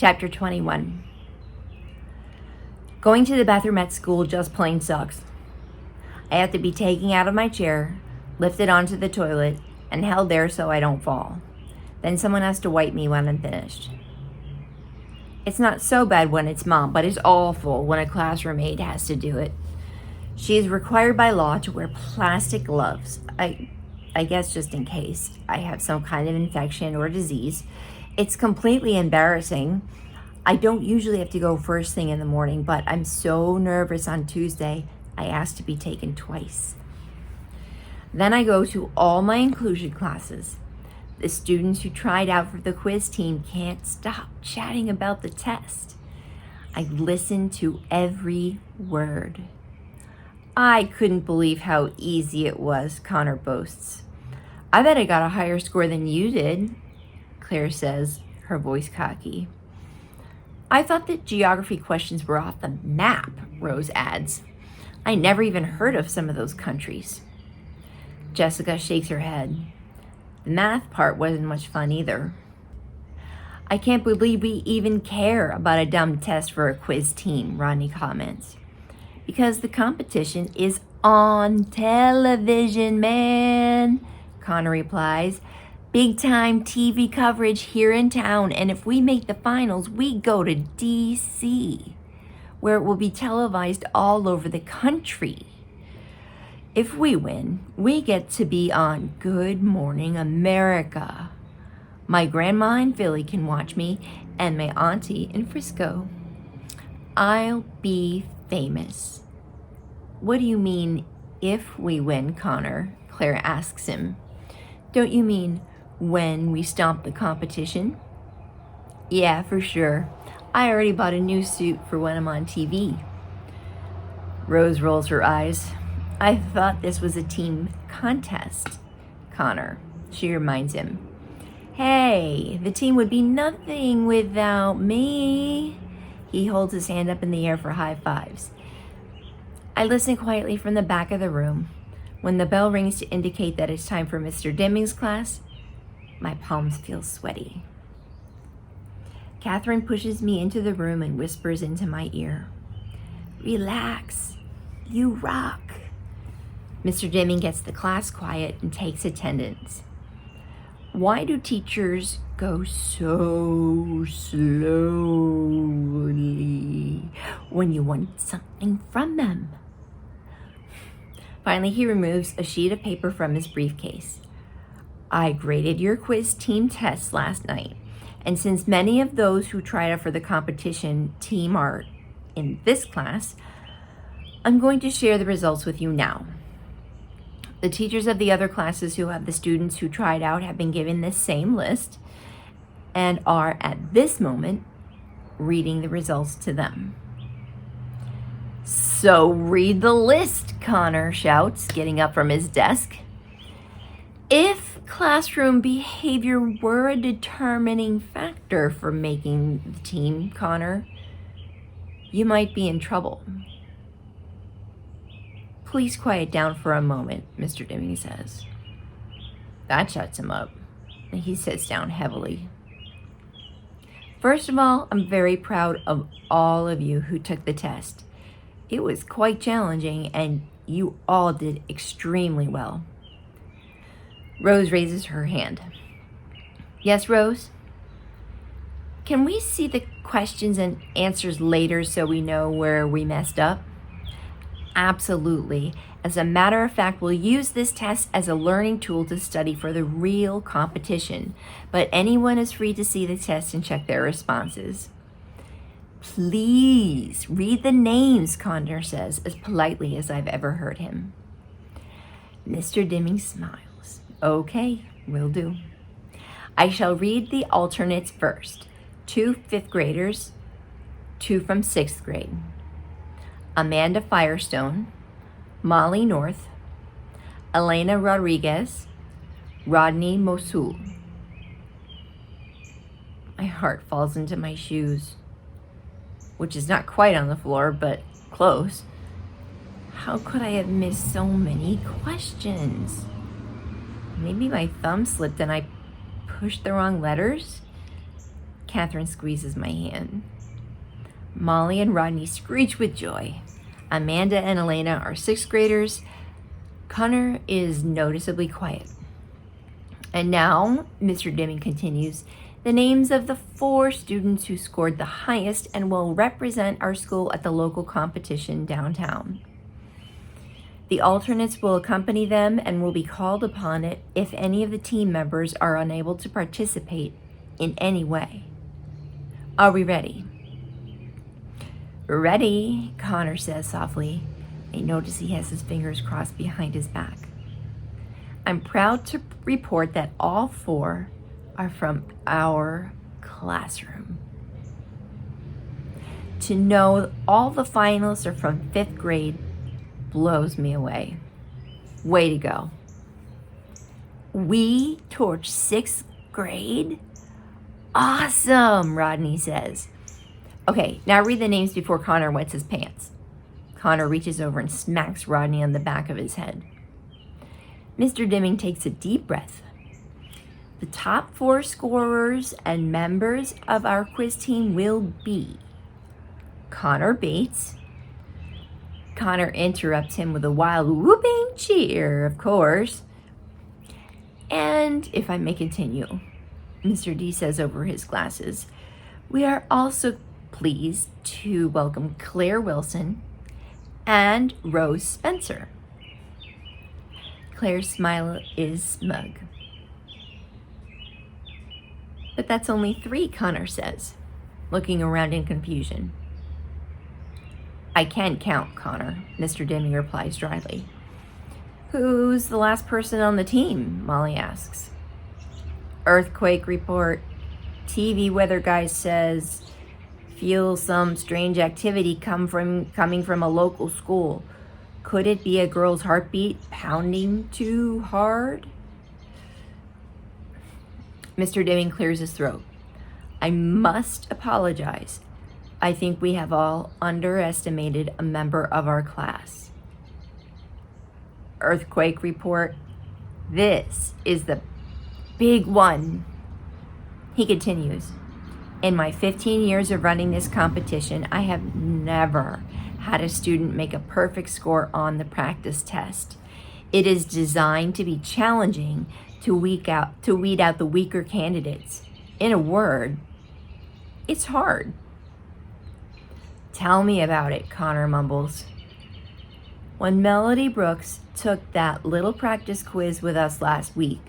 Chapter 21. Going to the bathroom at school just plain sucks. I have to be taken out of my chair, lifted onto the toilet, and held there so I don't fall. Then someone has to wipe me when I'm finished. It's not so bad when it's mom, but it's awful when a classroom aide has to do it. She is required by law to wear plastic gloves. I guess just in case I have some kind of infection or disease. It's completely embarrassing. I don't usually have to go first thing in the morning, but I'm so nervous on Tuesday, I asked to be taken twice. Then I go to all my inclusion classes. The students who tried out for the quiz team can't stop chatting about the test. I listen to every word. I couldn't believe how easy it was, Connor boasts. I bet I got a higher score than you did, Claire says, her voice cocky. I thought that geography questions were off the map, Rose adds. I never even heard of some of those countries. Jessica shakes her head. The math part wasn't much fun either. I can't believe we even care about a dumb test for a quiz team, Rodney comments. Because the competition is on television, man, Connor replies. Big time TV coverage here in town, and if we make the finals, we go to DC, where it will be televised all over the country. If we win, we get to be on Good Morning America. My grandma in Philly can watch me, and my auntie in Frisco. I'll be famous. What do you mean, if we win, Connor? Claire asks him. Don't you mean when we stomp the competition? Yeah, for sure. I already bought a new suit for when I'm on TV. Rose rolls her eyes. I thought this was a team contest, Connor. She reminds him. Hey, the team would be nothing without me. He holds his hand up in the air for high fives. I listen quietly from the back of the room. When the bell rings to indicate that it's time for Mr. Deming's class, my palms feel sweaty. Catherine pushes me into the room and whispers into my ear. Relax, you rock. Mr. Deming gets the class quiet and takes attendance. Why do teachers go so slowly when you want something from them? Finally, he removes a sheet of paper from his briefcase. I graded your quiz team tests last night, and since many of those who tried out for the competition team are in this class, I'm going to share the results with you now. The teachers of the other classes who have the students who tried out have been given this same list and are at this moment reading the results to them. So read the list, Connor shouts, getting up from his desk. If classroom behavior were a determining factor for making the team, Connor, you might be in trouble. Please quiet down for a moment, Mr. Deming says. That shuts him up, and he sits down heavily. First of all, I'm very proud of all of you who took the test. It was quite challenging, and you all did extremely well. Rose raises her hand. Yes, Rose? Can we see the questions and answers later so we know where we messed up? Absolutely. As a matter of fact, we'll use this test as a learning tool to study for the real competition, but anyone is free to see the test and check their responses. Please read the names, Connor says, as politely as I've ever heard him. Mr. Deming smiles. Okay, will do. I shall read the alternates first. 2 fifth graders, 2 from 6th grade. Amanda Firestone, Molly North, Elena Rodriguez, Rodney Mosul. My heart falls into my shoes, which is not quite on the floor, but close. How could I have missed so many questions? Maybe my thumb slipped and I pushed the wrong letters? Catherine squeezes my hand. Molly and Rodney screech with joy. Amanda and Elena are sixth graders. Connor is noticeably quiet. And now, Mr. Deming continues, the names of the 4 students who scored the highest and will represent our school at the local competition downtown. The alternates will accompany them and will be called upon it if any of the team members are unable to participate in any way. Are we ready? Ready, Connor says softly. I notice he has his fingers crossed behind his back. I'm proud to report that all 4 are from our classroom. To know all the finalists are from 5th grade blows me away. Way to go. We torch 6th grade? Awesome, Rodney says. Okay, now read the names before Connor wets his pants. Connor reaches over and smacks Rodney on the back of his head. Mr. Deming takes a deep breath. The top 4 scorers and members of our quiz team will be Connor Bates. Connor interrupts him with a wild whooping cheer, of course. And if I may continue, Mr. D says over his glasses, we are also pleased to welcome Claire Wilson and Rose Spencer. Claire's smile is smug. But that's only 3, Connor says, looking around in confusion. I can't count, Connor, Mr. Deming replies dryly. Who's the last person on the team? Molly asks. Earthquake report. TV weather guy says, feel some strange activity coming from a local school. Could it be a girl's heartbeat pounding too hard? Mr. Deming clears his throat. I must apologize. I think we have all underestimated a member of our class. Earthquake report. This is the big one. He continues. In my 15 years of running this competition, I have never had a student make a perfect score on the practice test. It is designed to be challenging to weed out the weaker candidates. In a word, it's hard. Tell me about it, Connor mumbles. When Melody Brooks took that little practice quiz with us last week,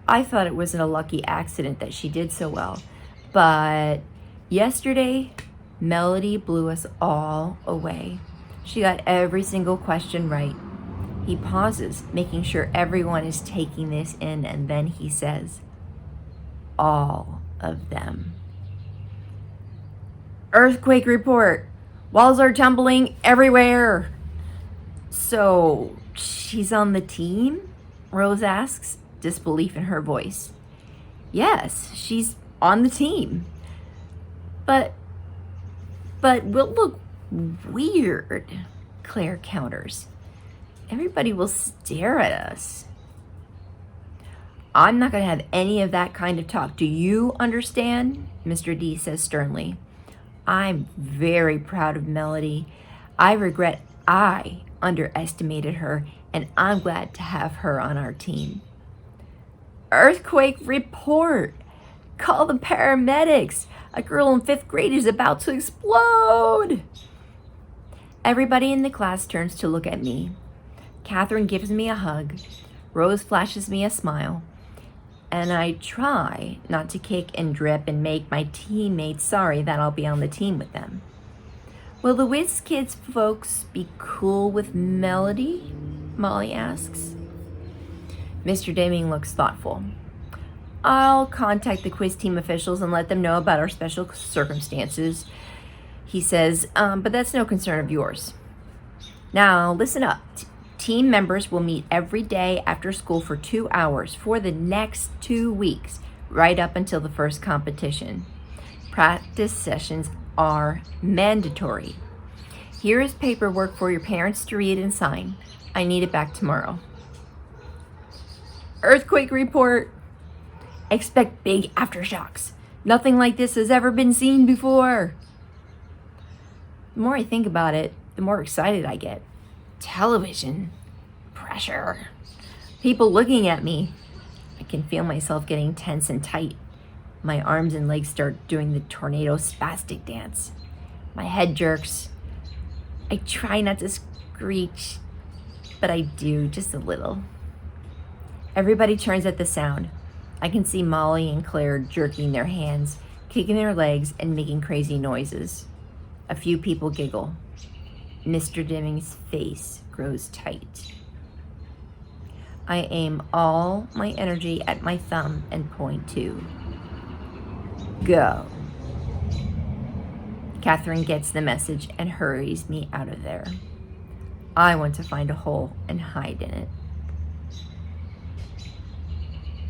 I thought it was a lucky accident that she did so well. But yesterday, Melody blew us all away. She got every single question right. He pauses, making sure everyone is taking this in, and then he says, all of them. Earthquake report. Walls are tumbling everywhere. So, she's on the team? Rose asks, disbelief in her voice. Yes, she's on the team. But we'll look weird, Claire counters. Everybody will stare at us. I'm not going to have any of that kind of talk. Do you understand? Mr. D says sternly. I'm very proud of Melody. I regret I underestimated her, and I'm glad to have her on our team. Earthquake report. Call the paramedics. A girl in 5th grade is about to explode. Everybody in the class turns to look at me. Catherine gives me a hug. Rose flashes me a smile. And I try not to kick and drip and make my teammates sorry that I'll be on the team with them. Will the Whiz Kids folks be cool with Melody? Molly asks. Mr. Deming looks thoughtful. I'll contact the quiz team officials and let them know about our special circumstances, he says, but that's no concern of yours. Now, listen up. Team members will meet every day after school for 2 hours for the next 2 weeks, right up until the first competition. Practice sessions are mandatory. Here is paperwork for your parents to read and sign. I need it back tomorrow. Earthquake report. Expect big aftershocks. Nothing like this has ever been seen before. The more I think about it, the more excited I get. Television. Pressure. People looking at me. I can feel myself getting tense and tight. My arms and legs start doing the tornado spastic dance. My head jerks. I try not to screech, but I do, just a little. Everybody turns at the sound. I can see Molly and Claire jerking their hands, kicking their legs, and making crazy noises. A few people giggle. Mr. Deming's face grows tight. I aim all my energy at my thumb and point to go. Catherine gets the message and hurries me out of there. I want to find a hole and hide in it.